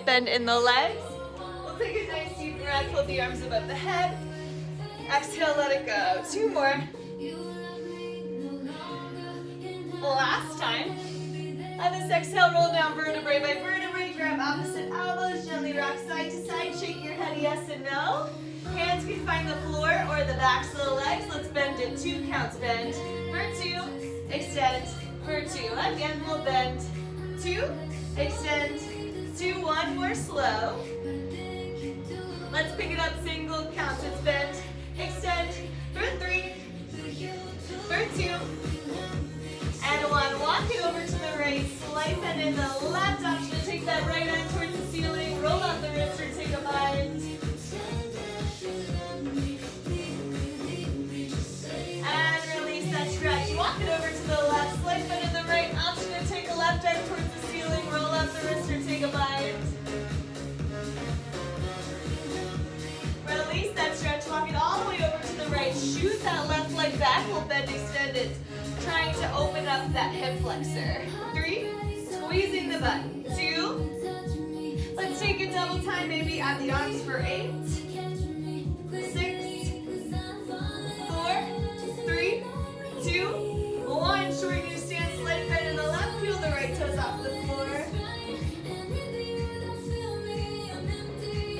bend in the legs. We'll take a nice deep breath, hold the arms above the head. Exhale, let it go. 2 more. Last time. On this exhale, roll down vertebrae by vertebrae. Grab opposite elbows, gently rock side to side. Shake your head yes and no. Hands can find the floor or the backs of the legs. Let's bend in 2 counts. Bend for 2, extend for 2. Again, we'll bend 2, extend 2, 1 more slow. Let's pick it up single counts. It's bend, extend for 3, for 2, and 1. Walk it over to the right, slight bend in the left. Option to take that right arm towards the ceiling. Roll out the wrist or take a bind. And release that stretch. Walk it over to the left, slight bend in the right. Option to take a left arm towards the ceiling. Roll out the wrist or take a bind. Release that stretch. Walk it all the way over to the right. Shoot that left leg back. We'll bend, extend it. Trying to open up that hip flexor. 3, squeezing the butt. 2, let's take a double time, maybe add the arms for 8, 6, 4, 3, 2, 1. Shorten your stance, slight bend in the left, peel the right toes off the floor.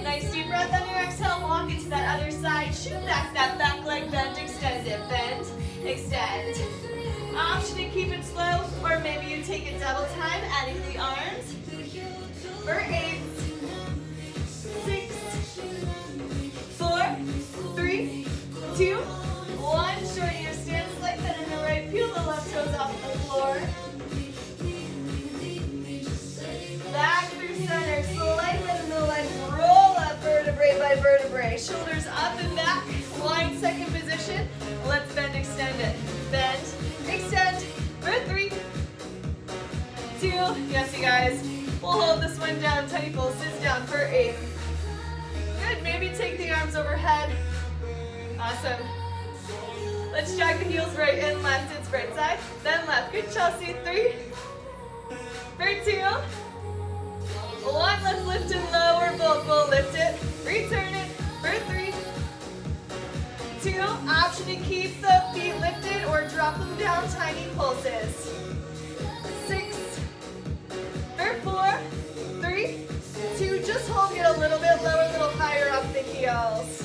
Nice deep breath on your exhale, walk it to that other side, shoot back that back leg, bend, extend it, bend, extend. Option to keep it slow, or maybe you take a double time, adding the arms for 8, 6, 4, 3, 2, 1. Shorten your stance, slight bend in the right, peel the left toes off the floor. Back through center, slight bend in the legs, roll up vertebrae by vertebrae. Shoulders up and back, lying second position. Let's bend, extend it. Bend, extend for 3, 2, yes you guys, we'll hold this one down, tiny pulses down for 8. Good, maybe take the arms overhead. Awesome. Let's jog the heels right and left, it's right side, then left. Good, Chelsea, 3, for 2, 1, let's lift and lower both, we'll lift it, return it, for 3, 2, option to keep the feet lifted or drop them down, tiny pulses. 6, for 4, 3, 2, just hold it a little bit lower, a little higher up the heels.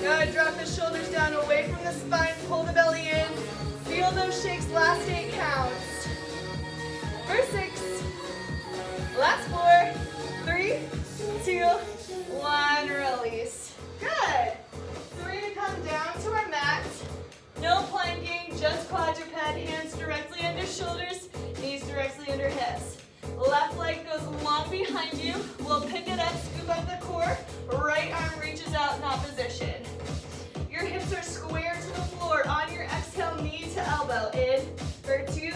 Good, drop the shoulders down away from the spine, pull the belly in. Feel those shakes, last 8 counts. For 6, last 4, 3, 2, 1, release. Good. So we're going to come down to our mat. No planking, just quadruped, hands directly under shoulders, knees directly under hips. Left leg goes long behind you. We'll pick it up, scoop up the core. Right arm reaches out in opposition. Your hips are square to the floor. On your exhale, knee to elbow. In for 2,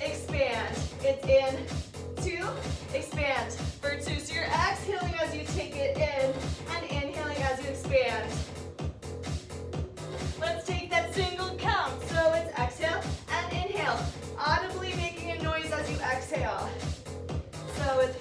expand. It's in, 2, expand. For 2, so you're exhaling as you take it in and inhaling as you expand. Let's take that single count. So it's exhale and inhale, audibly making a noise as you exhale. So it's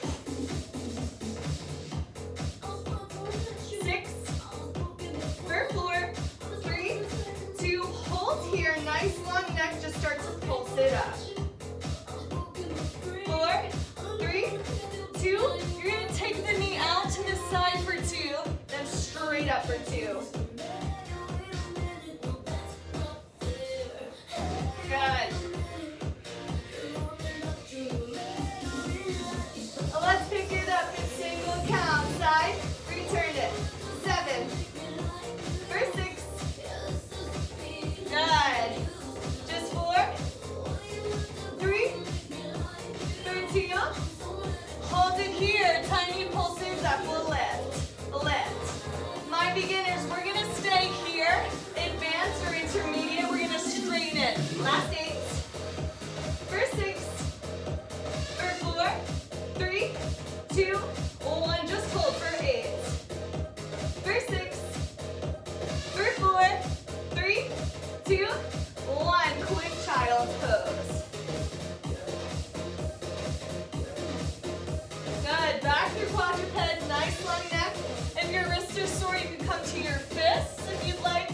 head, nice long neck. If your wrists are sore, you can come to your fists if you'd like.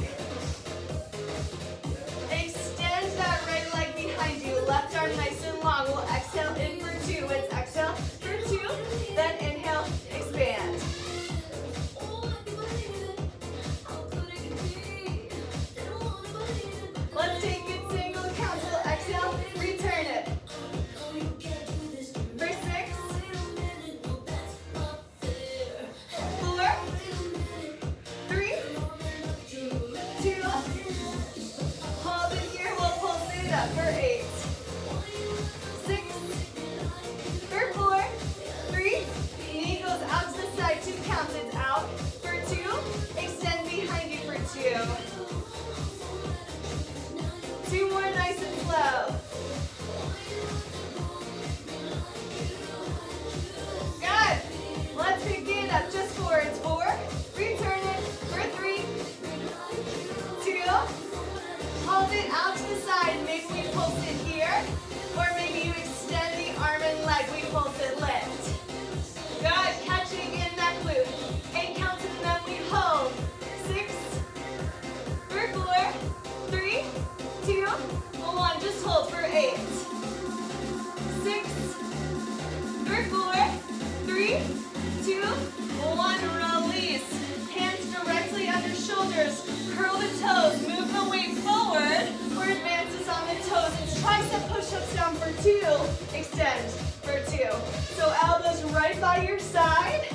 Extend that right leg behind you. Left arm nice and long. We'll exhale in for 2. Let's exhale for 2. Then inhale, expand. Let's take it single count. We'll exhale, return it. For 6, 4, 3, 2, hold it here. We'll pulse it up for 8, 6, for 4, 3, knee goes out to the side, 2 counts, it's out for 2, extend behind you for 2. 2 more, nice and slow. Good. Let's pick it up just 4. It's 4. Return it for 3, 2. Hold it out to the side. Maybe we pulse it here, or maybe you extend the arm and leg. We pulse it, lift. Good. Catching in that glute. 8 counts and then we hold. 6, for 4, 3, 2, 1. Just hold for 8, 6, for 4, 3, 2, 1. Release. Hands directly under shoulders. Curl the toes. Move the weight forward or advances on the toes. It's tricep push-ups down for 2. Extend for 2. So elbows right by your side.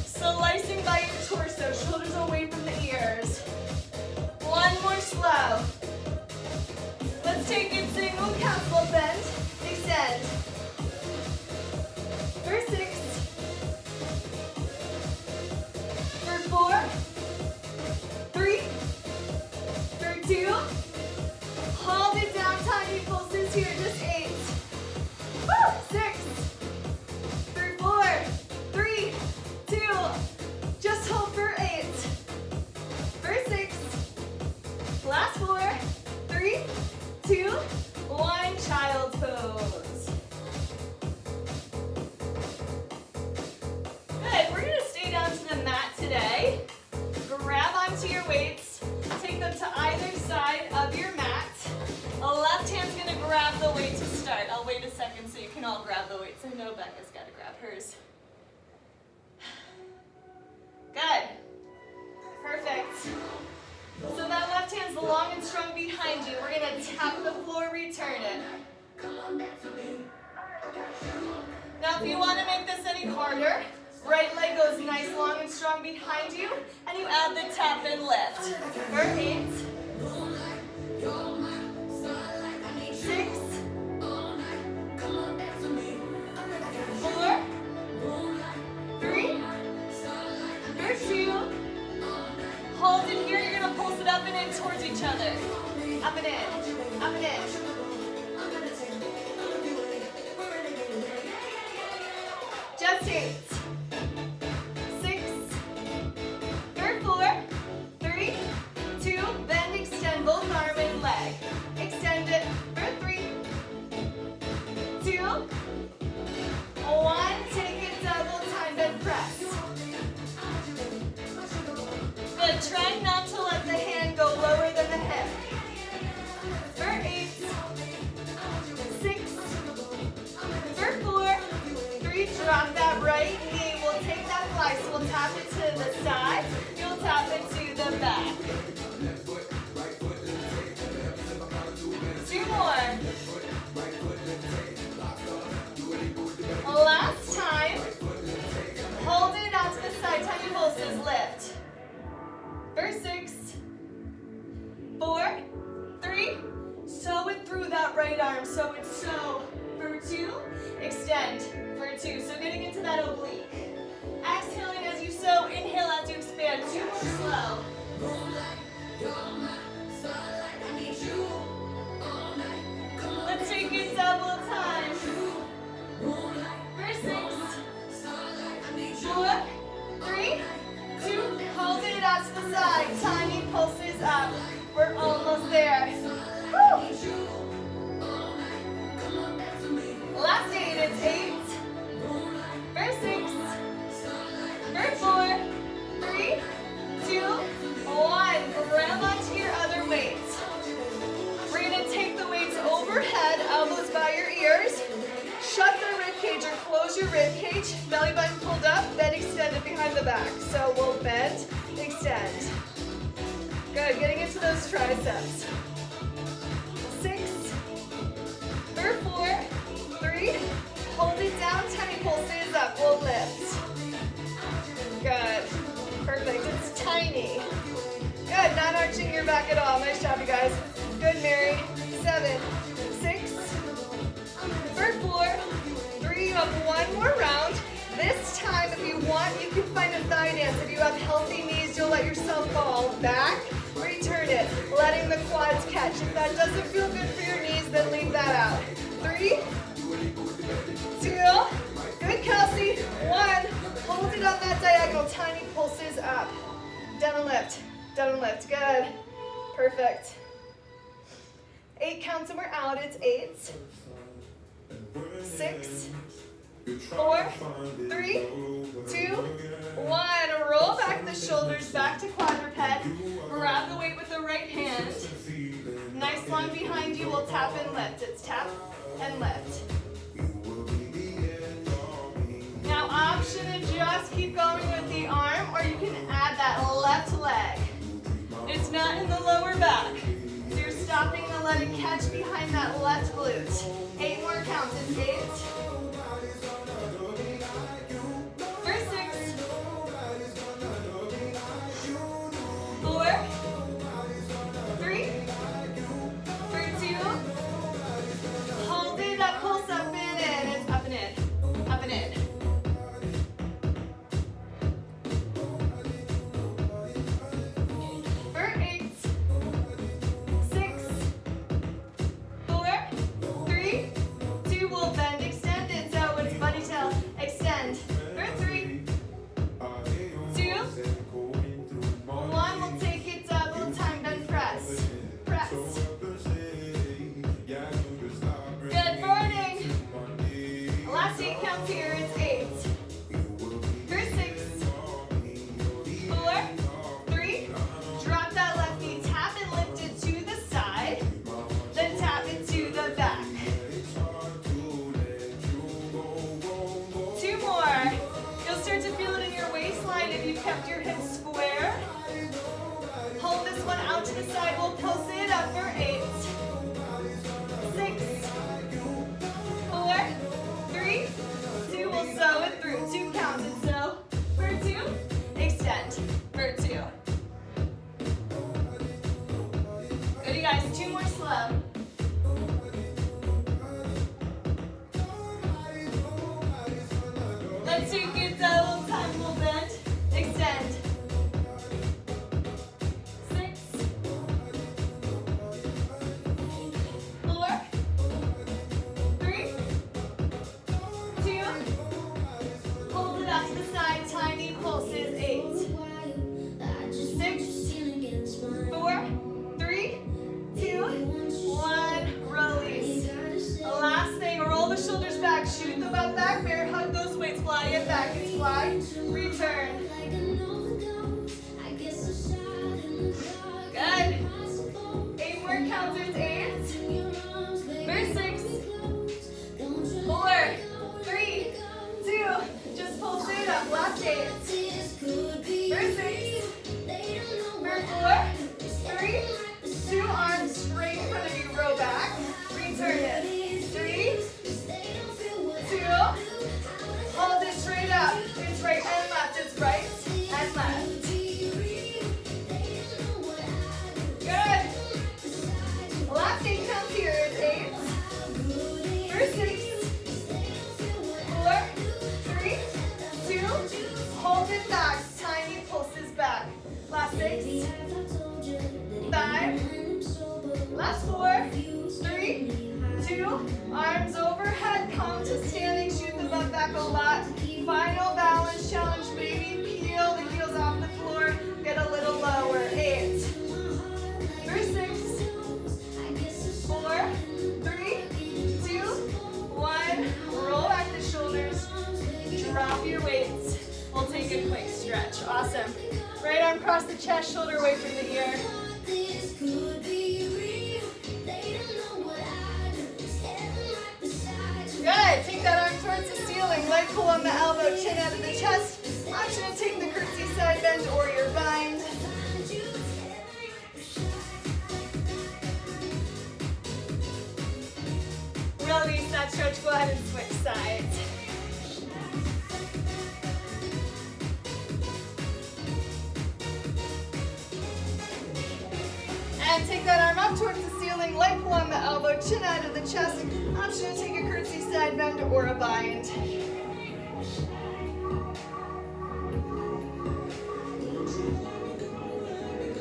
Slicing by your torso. Shoulders away from the ears. 1 more slow. Let's take it single count. We'll bend, extend. For 6, for 4, 3, for 2. Hold it down, tiny pulses here, just 8. Woo! 6, for 4, 3, 2. Just hold for 8. For 6. Last 4, 3, 2, 1. Child's pose. Good. We're going to stay down to the mat today. Grab onto your weights. Take them to either side of your mat. The left hand's going to grab the weight to start. I'll wait a second so you can all grab the weights. I know Becca's got to grab hers. Good. Perfect. So that left hand's long and strong behind you. We're going to tap the floor, return it. Now if you want to make this any harder, right leg goes nice, long and strong behind you, and you add the tap and lift. For 8, 6, 4, 3, for 2. Hold it here. You're going to pulse it up and in towards each other. Up and in. Up and in. Just 8. 6, for 4, 3, 2. Then extend both arm and leg. Extend it for 3, 2, 1. Take it double time, then press. Good. Try not to let the hand go lower than the hip. For 8, 6, for 4, 3. Drop that right knee. We'll take that fly. So we'll tap it to the side. You'll tap it to the back. 2 more. Last time. Hold it out to the side. Tiny pulses. Lift. For 6, 4, 3. Sew it through that right arm. So it's sew for 2. Extend for 2. So getting into that oblique. Exhaling as you sew. Inhale as you expand. 2 more slow. Let's take it double time. For 6, 4, 3, 2. Hold it out to the side. Tiny pulses up. We're almost there. Woo. Last 8. It's 8. For 6, back. So we'll bend, extend. Good, getting into those triceps. 6, for 4, 3, hold it down, tiny pulses up, we'll lift. Good, perfect, it's tiny. Good, not arching your back at all, nice job you guys. Good, Mary. 7, 6, for 4, 3, you have one more round. This time, if you want, you can find a thigh dance. If you have healthy knees, you'll let yourself fall back, return it, letting the quads catch. If that doesn't feel good for your knees, then leave that out. 3, 2, good, Kelsey. 1, hold it on that diagonal, tiny pulses up. Down and lift, good, perfect. 8 counts and we're out, it's 8, 6, 4, 3, 2, 1. Roll back the shoulders, back to quadruped. Grab the weight with the right hand. Nice long behind you, we'll tap and lift. It's tap and lift. Now option to just keep going with the arm, or you can add that left leg. It's not in the lower back. So you're stopping to let it catch behind that left glute. 8 more counts, it's 8. For 6, 4, 3, for 2, hold it up, pulse up and in, it's up and in, up and in. For 8, 6, 4, 3, 2, we'll bend, extend it, so it's bunny tail, extend. For 3, 2, 1, we'll take it double time, then press, press. Good morning. Last 8 counts here, it's 8. For 6, 4, 3, drop that left knee, tap and lift it to the side, then tap it to the back. 2 more. You'll start to feel it in your waistline if you've kept your hips square. Hold this one out to the side, we'll pulse it up for 8, 6, 4, 3, 2, we'll sew it through. 2 counts and sew. For 2, extend. For 2. Good, you guys, 2 more slow. Let's take it double time, we'll bend, extend. 6, 4, 3, 2, hold it out to the side, tiny pulses, 8, 6, 4, 3, 2, 1, release. Last thing, roll the shoulders back, shoot the butt back, bear hug those weights, fly it back, it's fly, return. Good. 8 more counts, it's 8. For 6, 4, 3, 2, just pulse it up, last 8. For 6, for 4, 3, 2, arms straight in front of you, row back, return it. 3, 2, hold it straight up, it's right and left, it's right and left. Good. Last 8 counts here is 8. For 6, 4, 3, 2, hold it back, tiny pulses back. Last 6, 5, last 4, 3, 2, arms overhead, come to standing, shoot the butt back a lot. Final balance challenge, baby, peel the heels off the floor, get a little lower. 8, for 6, 4, 3, 2, 1, roll back the shoulders, drop your weights. We'll take a quick stretch, awesome. Right arm across the chest, shoulder away from the ear. Good, take that arm towards the ceiling, leg pull on the elbow, chin out of the chest. Option to take the curtsy And take that arm up towards the ceiling, leg pull on the elbow, chin out of the chest. Option to take a curtsy side bend or a bind.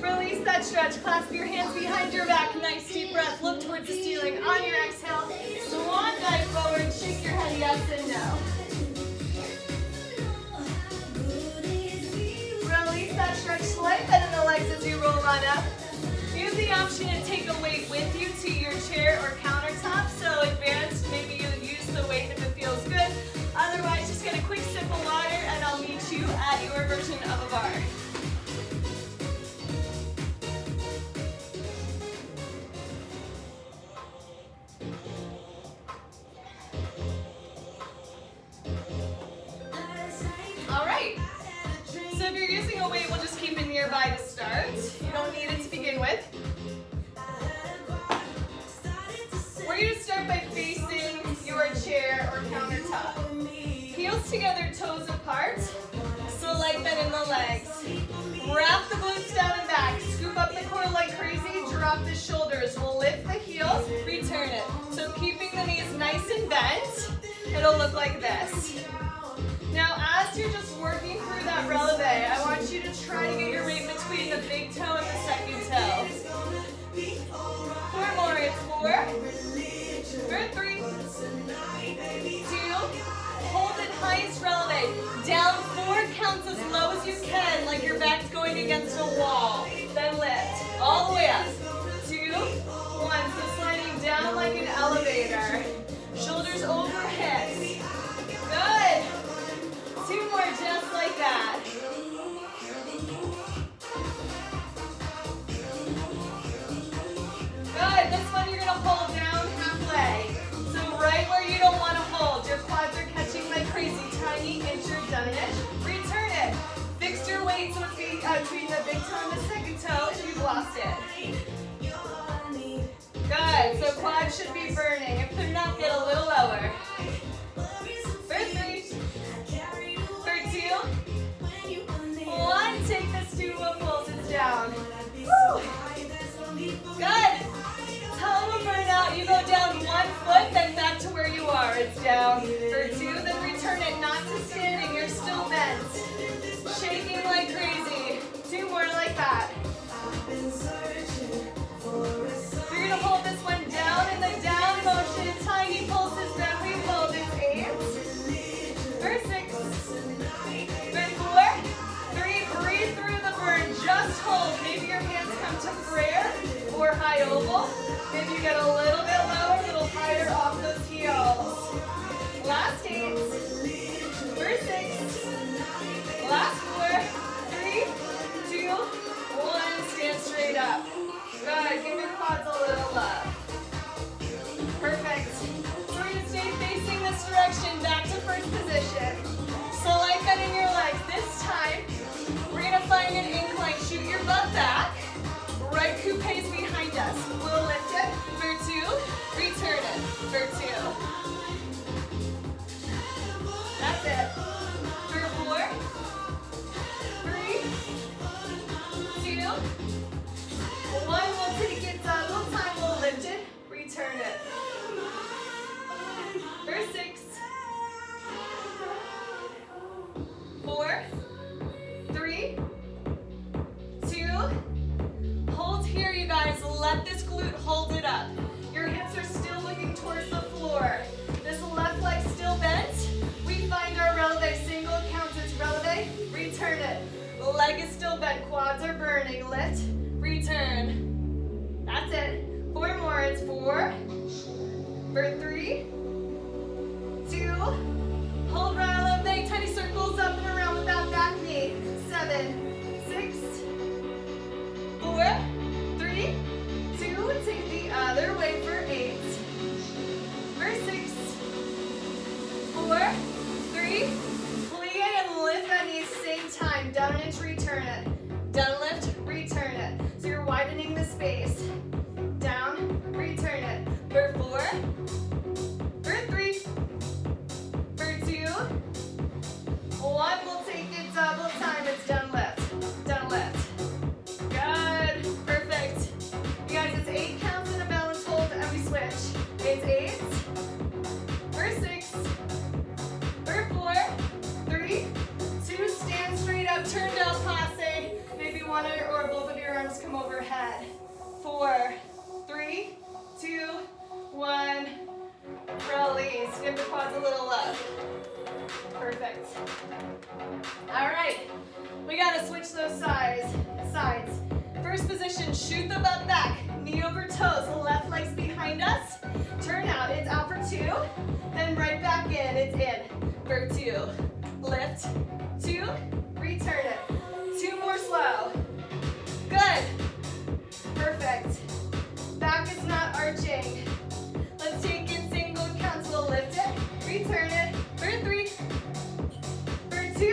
Release that stretch. Clasp your hands behind your back. Nice deep breath. Look towards the ceiling. On your exhale, swan dive forward. Shake your head yes and no. Release that stretch. Slight bend in the legs as you roll on up. Use the option to take a weight with you to your chair or countertop. So advanced, maybe you use the weight if it feels good. Otherwise, just get a quick sip of water and I'll meet you at your version of a bar. All right. So if you're using a weight, we'll just keep it nearby to start. You don't need it to begin with. We're going to start by facing your chair or countertop. Heels together, toes apart. Slight bend in the legs. Wrap the glutes down and back. Scoop up the core like crazy. Drop the shoulders. We'll lift the heels. Return it. So keeping the knees nice and bent, it'll look like this. Now, as you're just working through that releve, I want you to try to get your weight between the big toe and the second toe. 4 more. It's 4. 3, 2, hold it highest releve. Down 4 counts as low as you can, like your back's going against a wall. Then lift. All the way up. 2, 1. So sliding down like an elevator. Shoulders over hips. Good. 2 more, just like that. Good. This one you're going to hold down halfway. So right where you don't want to hold. Your quads are catching like crazy. Tiny inch or done it. Return it. Fix your weight so it's between the big toe and the second toe if you've lost it. Good. So quads should be burning. If they're not, get a little lower. 3, 2, 1. Take this to a pulses down. Woo. Good. Total burnout. You go down 1 foot, then back to where you are. It's down for 2, then return it. Not to standing. You're still bent. Shaking like crazy. 2 more like that. You're going to hold this one down in the down motion. Tiny pulses. Then we hold. It's 8. For 6. For 4. 3. Breathe through the burn. Just hold. Maybe your hands come to prayer or high oval. Maybe you get a little bit lower, a little higher off those heels. Last 8. For 6. Last 4. 3, 2, 1. Stand straight up. Good. Give your quads a little love. Perfect. So we're going to stay facing this direction. Back to first position. Slight bend in your legs. This time, we're going to find an incline. Shoot your butt back. Right coupe's behind us. We'll lift it for 2. Return it for 2. That's it. For 4. 3, 2, 1. We'll take it a little time. We'll lift it. Return it. For 6. 4, 3, 2. Hold here, you guys. Let this glute hold it up. Your hips are still looking towards the floor. This left leg still bent. We find our releve. Single counts as releve. Return it. Leg is still bent. Quads are burning. Lift. Return. That's it. 4 more. It's 4. For 3, 2. Hold releve. Tiny circles up and around with that back knee. 7, 6, 4, 3, 2. Take the other way for 8. For 6, 4, 3. Plie and lift that knee same time. Down an inch, return it. Down lift, return it. So you're widening the space. Down, return it. For 4, one or both of your arms come overhead. 4, 3, 2, 1. Release. Give the quads a little love. Perfect. All right. We got to switch those sides. First position, shoot the butt back. Knee over toes. Left leg's behind us. Turn out. It's out for 2. Then right back in. It's in for 2. Lift. 2. Return it. 2 more slow. Good. Perfect. Back is not arching. Let's take in single counts. We'll lift it. Return it. For 3. For 2.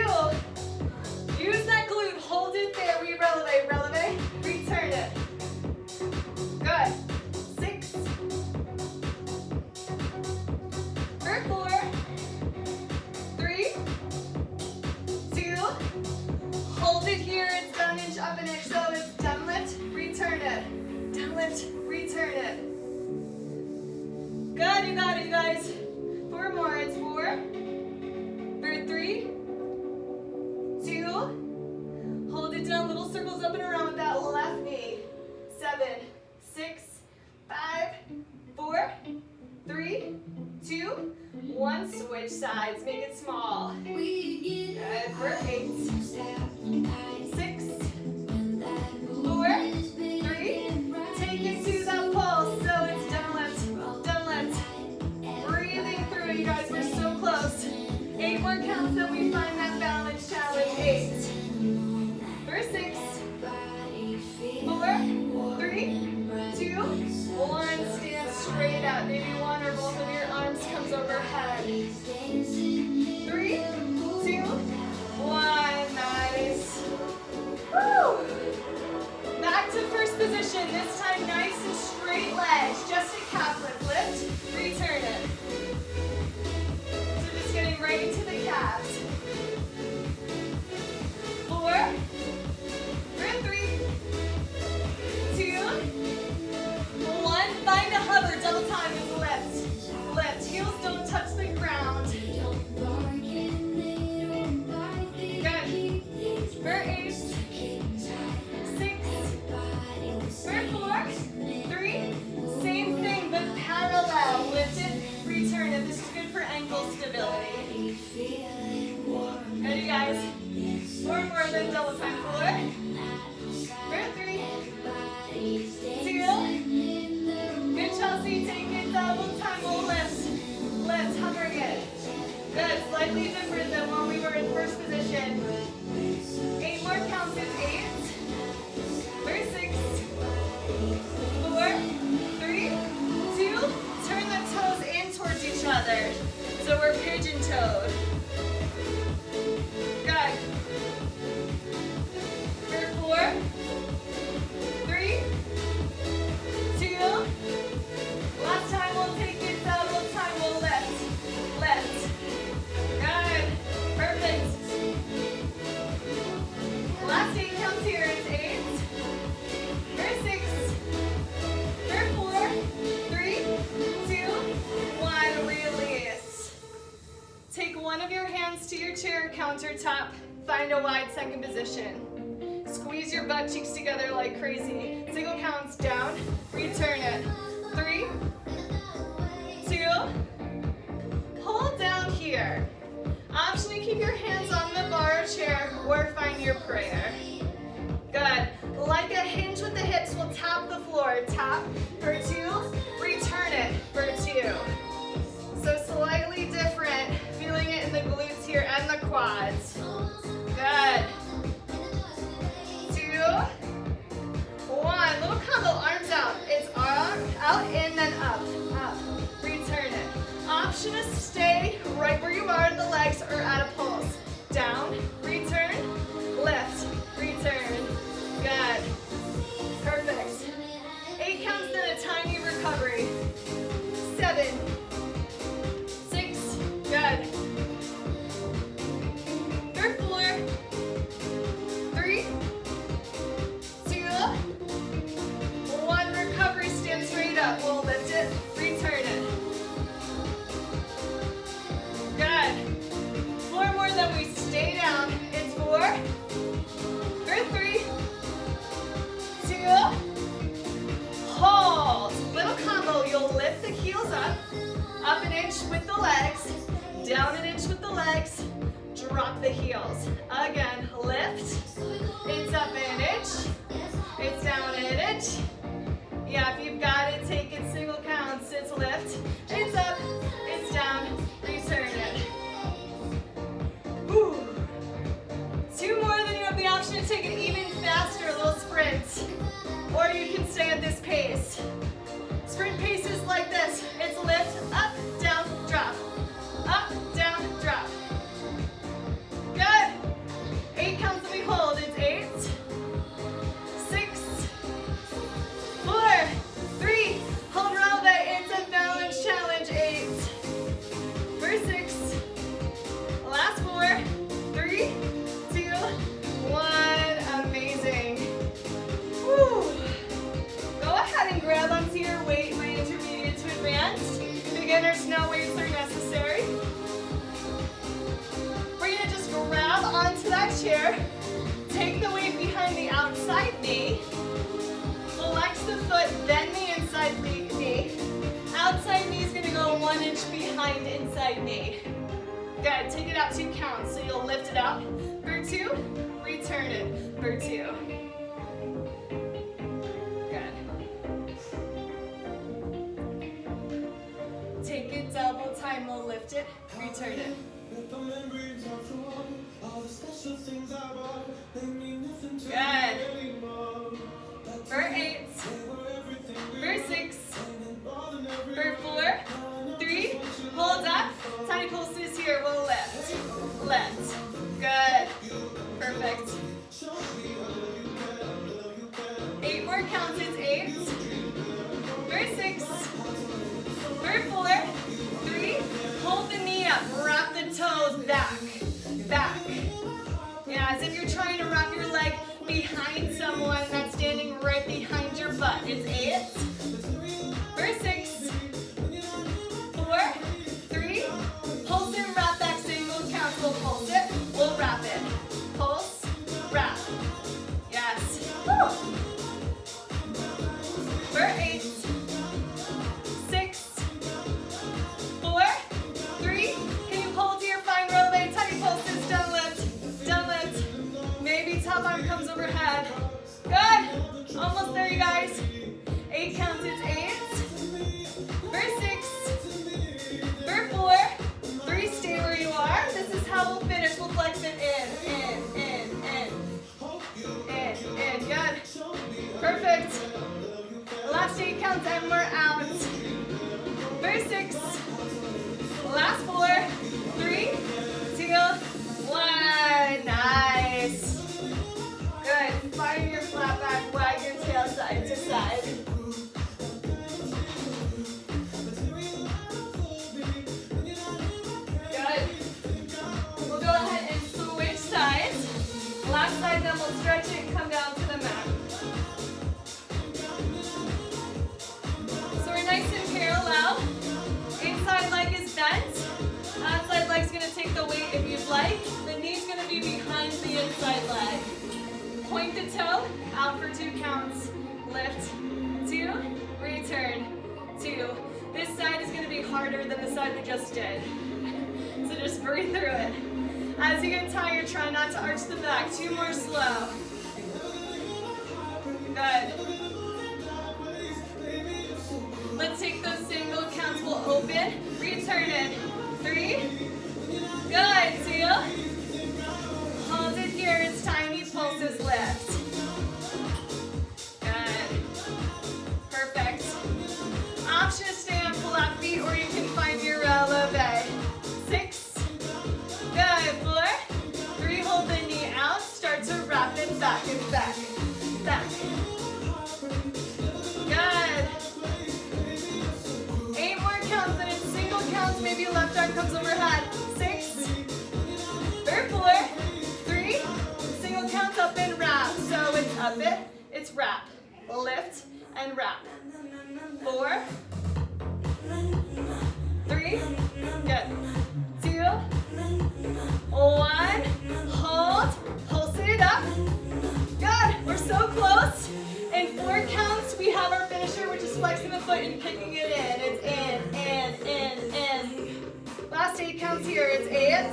Use that glute. Hold it there. We releve. Return it. Good. 6. For 4. 3. 2. Hold it here. It's down inch, up an inch. So it's down lift. Return it. Down lift. Return it. Good. You got it, you guys. 4 more. It's 4. For 3. 2. Hold it down, little circles up and around with that left knee. 7, 6, 5, 4, 3, 2, 1. Switch sides, make it small. Good, for 8, 6, 4, 3. Take it to the pulse, so it's down lift. Breathing through, you guys, we're so close. 8 more counts, then we find that balance challenge. 8. For 6, 4, 3, 2, 1. Stand straight up. Maybe one or both of your arms comes overhead. 3, 2, 1. Nice. Woo! Back to first position. This time nice and straight legs. Just a calf lift. Lift. Return it. So just getting right into the calves. 4. 3, 2, 1. Find a hover. Double time is lift. Lift. Heels don't touch the ground. Good. For 8, 6, for 4, 3. Same thing but parallel. Lift it. Return it. This is good for ankle stability. Good, you guys. 4 more than double time. 4. For 3, 2. Good, Chelsea. Take it double time. We'll lift. Lift, hovering it. Good. Slightly different than when we were in first position. 8 more counts. It's 8. For 6, 4, 3, 2. Turn the toes in towards each other. So we're pigeon-toed. Good. For 4, 3, 2. Last time we'll take it double time. We'll lift. Lift. Good. Perfect. Last 8 counts here. It's 8. For 6. For 4, 3, 2, 1. Release. Take one of your hands to your chair countertop. Find a wide second position. Squeeze your butt cheeks together like crazy. Single counts down. Return it. 3, 2. Hold down here. Optionally keep your hands on the bar or chair or find your prayer. Good. Like a hinge with the hips, we'll tap the floor. Tap for 2. Return it for 2. So slightly different. Feeling it in the glutes here and the quads. Good. 2, 1. Little combo, arms out. It's out, in, then up. Up. Return it. Option is stay right where you are in the legs or at a pulse. Down, return, lift, return. Good. Perfect. 8 counts, then a tiny recovery. 7, 6, good. For 4, 3, 2, 1. Recovery, stand straight up. We'll lift it, return it. inch with the legs, down an inch with the legs, drop the heels. Again, lift, it's up an inch, it's down an inch. Yeah, if you've got it, take it single counts. It's lift, it's up, it's down, return it. Whew. Two more, then you have the option to take it even faster, a little sprint. Or you can stay at this pace. Sprint pace is like this. It's lift, up, down, drop. Up, down, drop. Good. 8 counts that we hold. It's 8, 6, 4, 3. Hold releve. It's a balance challenge. 8. For 6. Last 4, 3, 2, 1. Amazing. Woo. Go ahead and grab onto your weight, my intermediate to advanced. Beginners, no weights are necessary. We're gonna just grab onto that chair, take the weight behind the outside knee, flex the foot, then the inside knee. Outside knee is gonna go 1 inch behind inside knee. Good, take it out 2 counts, so you'll lift it out for 2, return it for 2. Take it double time, we'll lift it, return it. Good. For 8, for 6, for 4, 3, hold up, tiny pulses here, we'll lift, lift. Good, perfect. 8 more counts, it's 8, for 6, for 4, 3, hold the knee up, wrap the toes back, back. Yeah, as if you're trying to wrap your leg behind someone that's standing right behind your butt. It's 8, for 6, 4, 3, pulse and wrap back, single counts. We'll pulse it, we'll wrap it. Pulse, wrap. Yes. Woo. For 8, 6, 4, 3, can you hold your fine releve, tiny pulses, down lift, maybe top arm comes overhead. Good, almost there you guys. 8 counts, it's 8, for 6, for 4, 3, stay where you are. This is how we'll finish, we'll flex it in, good, perfect. Last 8 counts and we're out. For 6, last 4, 3, 2, 1. Nice. Good. Find your flat back, wag your tail side to side. Good. We'll go ahead and switch sides. Last side, then we'll stretch it and come down to the mat. So we're nice and parallel. Inside leg is bent. Outside leg's gonna take the weight if you'd like. The knee's gonna be behind the inside leg. Point the toe, out for 2 counts. Lift, 2, return, 2. This side is gonna be harder than the side we just did. So just breathe through it. As you get tired, try not to arch the back. 2 more slow. Good. Let's take those single counts. We'll open, return it. 3. Good. 2. Hold it here. It's tiny pulses. Lift. Good. Perfect. Option to stay on flat feet, or you can find your releve. 6. Good. 4. 3. Hold the knee out. Start to wrap it back and back. Back. Good. 8 more counts, and it's single counts. Maybe your left arm comes overhead. 6. For 4. 3. Single counts up and wrap. So it's up it, it's wrap. Lift and wrap. 4. 3. Good. 2. 1. Hold. Pulse it up. Good. We're so close. In 4 counts, we have our finisher, which is flexing the foot and kicking it in. It's in. 8 counts here. It's 8,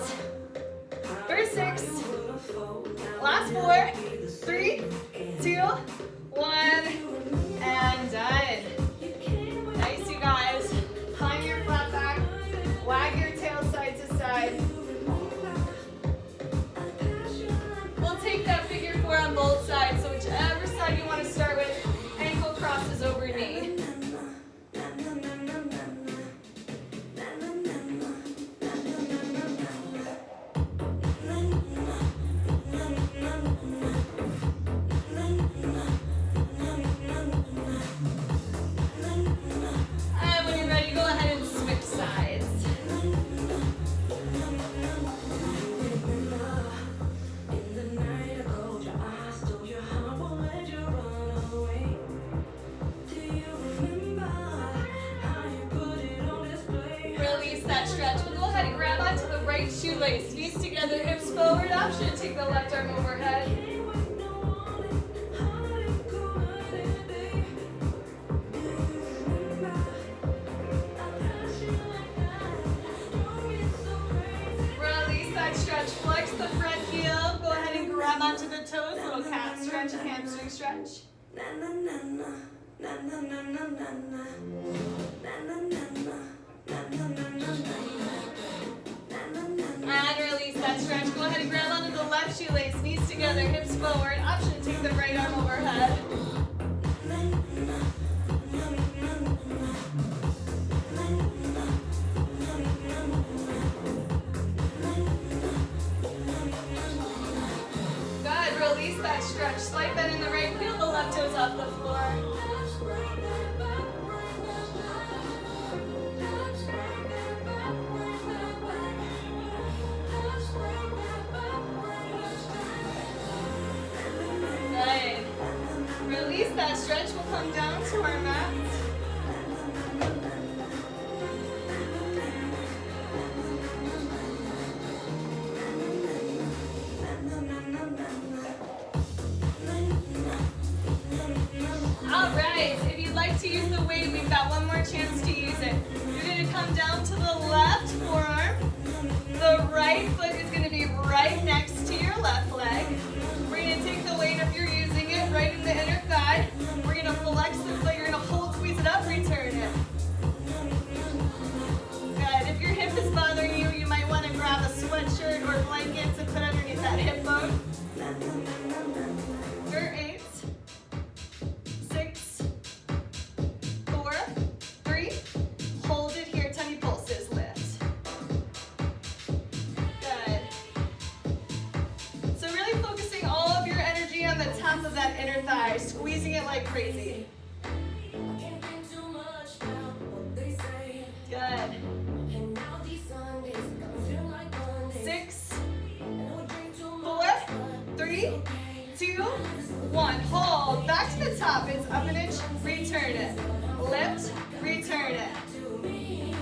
for 6, last 4, 3, 2, 1, and done. Nice, you guys. Climb your flat back, wag your tail side to side. We'll take that figure 4 on both sides, so whichever side you want to start with, ankle crosses over knee. And when you're ready, go ahead and switch sides. Release that stretch. We'll go ahead and grab onto the right shoelace. Knees together, hips forward. Option to take the left arm overhead. Release that stretch. Flex the front heel. Go ahead and grab onto the toes. Little calf stretch and hamstring stretch. And release that stretch. Go ahead and grab onto the left shoelace. Knees together, hips forward. Option to take the right arm overhead. Good. Release that stretch. Slight bend in the right. Peel the left toes off the floor. Good. Release that stretch. We'll come down to our mats. All right. If you'd like to use the weight, we've got one more chance to use it. You're going to come down to the left forearm. The right foot is going to be right next to your left leg. We're going to take the weight, if you're using it, right in the inner thigh. We're going to flex the foot. You're going to hold, squeeze it up, return it. Good. If your hip is bothering you, you might want to grab a sweatshirt or blankets and put underneath that hip bone. For 8, 6, 4, 3. Hold it here. Tiny pulses. Lift. Good. So really focusing all of your energy on the top of that inner thigh, squeezing it like crazy. Good. 6, 4, 3, 2, 1. Hold. Back to the top. It's up an inch. Return it. Lift. Return it.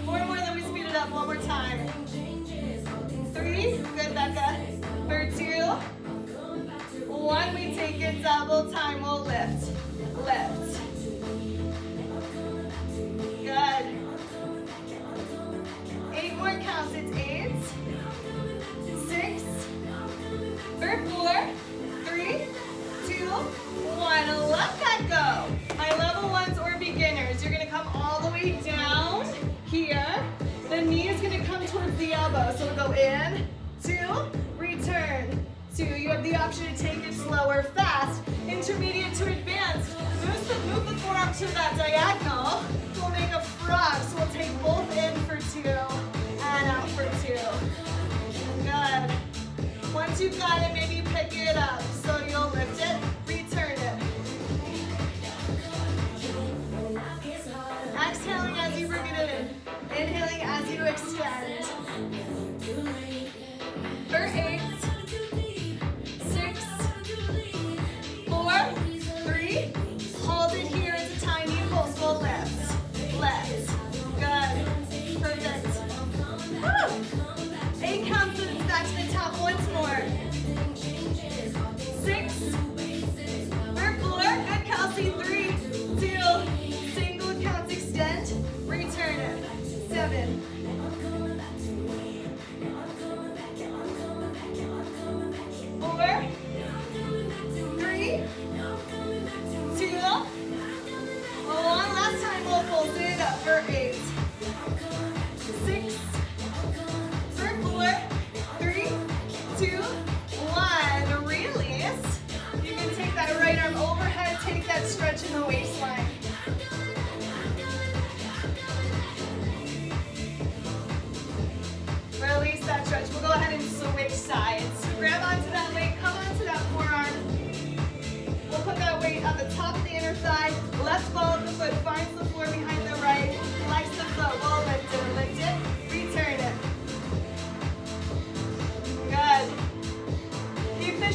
4 more, then we speed it up. One more time. 3. Good, Becca. For 2. 1. We take it double time. We'll lift. Lift. Good. 8 more counts. It's 8, 6, for 4, 3, 2, 1. Let that go. My level 1s or beginners, you're going to come all the way down here. The knee is going to come towards the elbow. So we'll go in, 2, return, 2. You have the option to take it slower, fast, intermediate to advanced. Move the forearm to that diagonal. We'll make a frog. So we'll take both in for 2 and out for 2. Good. Once you've got it, maybe pick it up. So you'll lift it, return it. Exhaling as you bring it in. Inhaling as you extend. For 8, 6, 4, 3. Hold it here as a tiny pulse. We'll lift. Lift. Good. Perfect. Woo. 8 counts and it's back to the top once more. 6,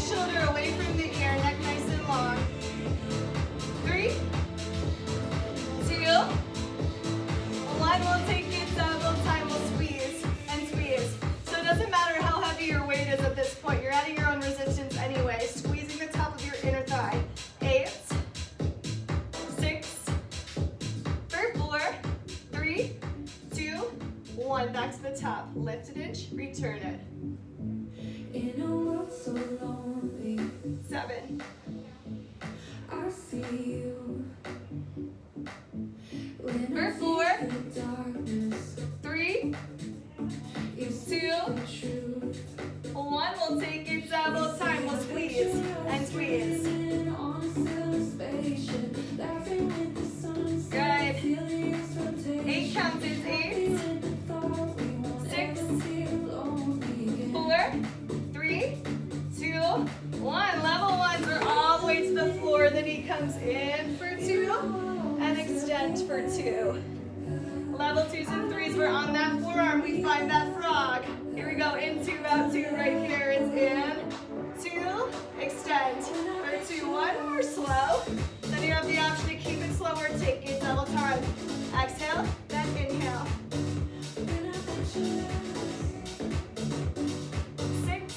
shoulder away from the ear, neck nice and long. 3, 2, 1. We'll take it double time. We'll squeeze and squeeze. So it doesn't matter how heavy your weight is at this point. You're adding your own resistance anyway. Squeezing the top of your inner thigh. 8, 6, 4, 3, 2, 1. Back to the top. Lift an inch. Return it. In a world so lonely, 7, I see you. When for I 4, see the darkness, 3, you 2, see the truth. 1. We'll take it double time. We'll squeeze and squeeze. On a silver spaceship, laughing with the sunset. Good. Feeling its rotation. 8 counts is 8, With the thought we won't 6, ever feel lonely again. 4, 3, 2, 1. Level ones are all the way to the floor. The knee comes in for 2 and extend for 2. Level 2s and 3s, we're on that forearm. We find that frog. Here we go, into about 2 right here. It's in, 2, extend for 2. 1 more slow. Then you have the option to keep it slower. Take it double time. Exhale, then inhale. 6,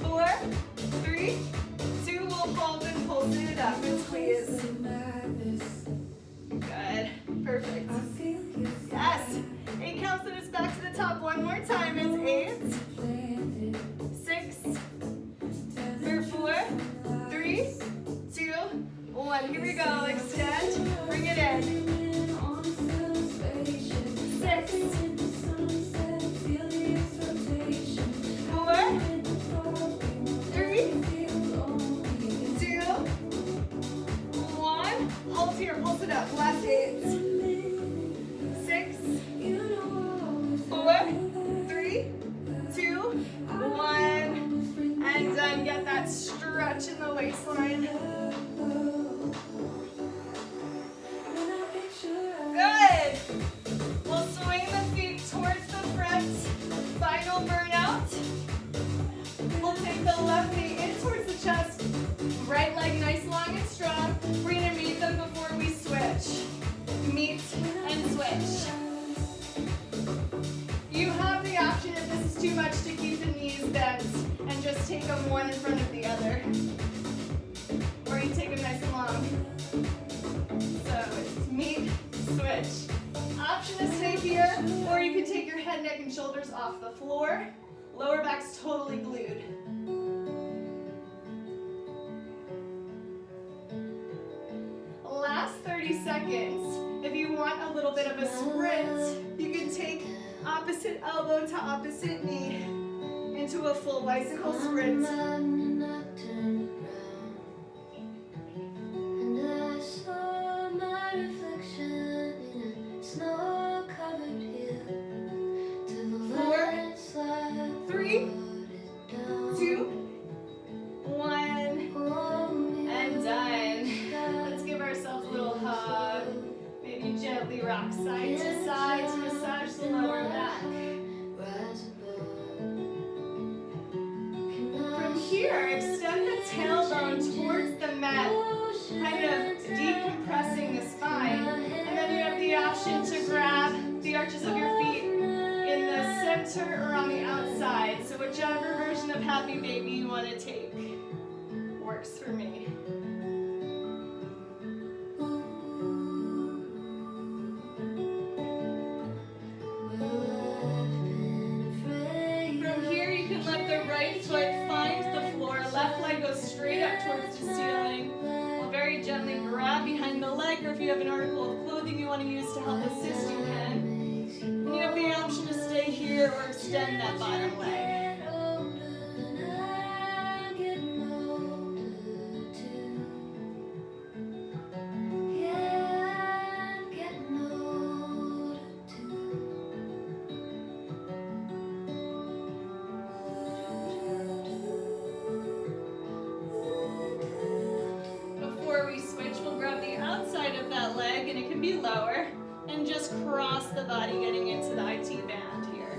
4, 3, 2. We'll hold and pulse it up and squeeze. Good. Perfect. Yes. 8 counts and it's back to the top. One more time. It's 8, 6, 4, 3, 2, 1. Here we go. Extend. Bring it in. 6, 4, 3, 2, 1. Hold here. Pulse it up. Last 8. 6, 4, 3, 2, 1. And done. Get that stretch in the waistline. Good. We'll swing the feet towards the front. Final burnout. We'll take the left knee in towards the chest. Right leg nice, long, and strong. We're going to meet them before we switch. Meet and switch. You have the option, if this is too much, to keep the knees bent and just take them one in front of the other. Or you take them nice and long. So it's meet, switch. Option to stay here, or you can take your head, neck, and shoulders off the floor. Lower back's totally glued. Last 30 seconds. If you want a little bit of a sprint, you can take opposite elbow to opposite knee into a full bicycle sprint. Rock side to side to massage the lower back. From here, extend the tailbone towards the mat, kind of decompressing the spine. And then you have the option to grab the arches of your feet in the center or on the outside. So whichever version of Happy Baby you want to take works for me. Gently grab behind the leg, or if you have an article of clothing you want to use to help assist, you can. And you have the option to stay here or extend that bottom leg. Lower and just cross the body, getting into the IT band here.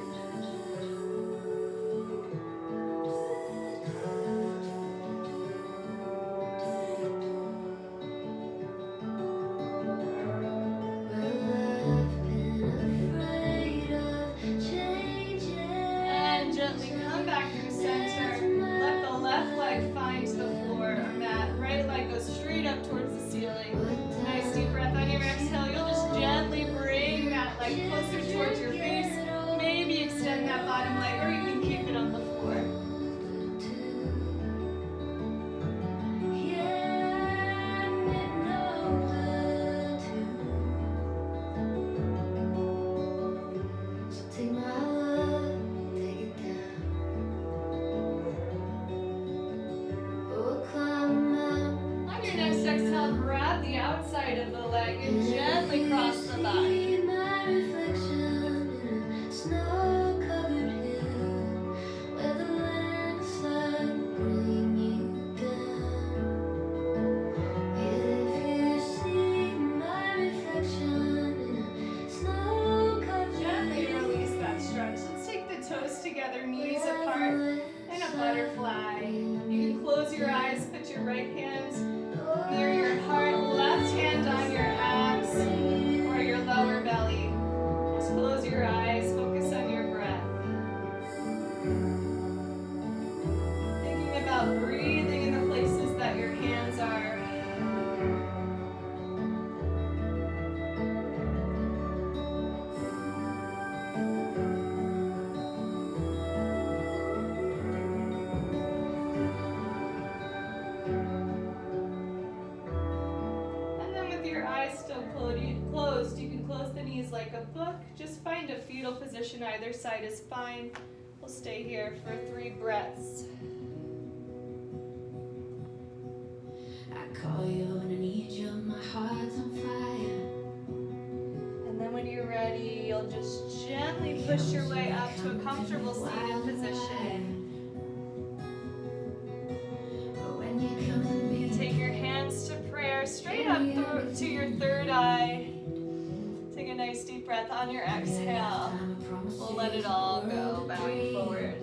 side of the leg and gently cross the body. My reflection in a snow-covered hill, where the landslide will bring you down. If you see my reflection in a snow-covered Gently hill, release that stretch. Let's take the toes together, knees apart, in a butterfly. You can close your eyes, put your right hand near your heart, left hand on your abs or your lower belly. Just close your eyes, focus on your breath. Thinking about breathing in the places that your hands are. And then with your eyes still closed, you can close the knees like a book. Just find a fetal position, either side is fine. We'll stay here for 3 breaths. I call you when I need you, my heart's on fire. And then when you're ready, you'll just gently push your way up to a comfortable seated position. When you come to You me, can take your hands to prayer, straight up to your third eye. Take a nice deep breath on your exhale. We'll let it all go, bowing forward.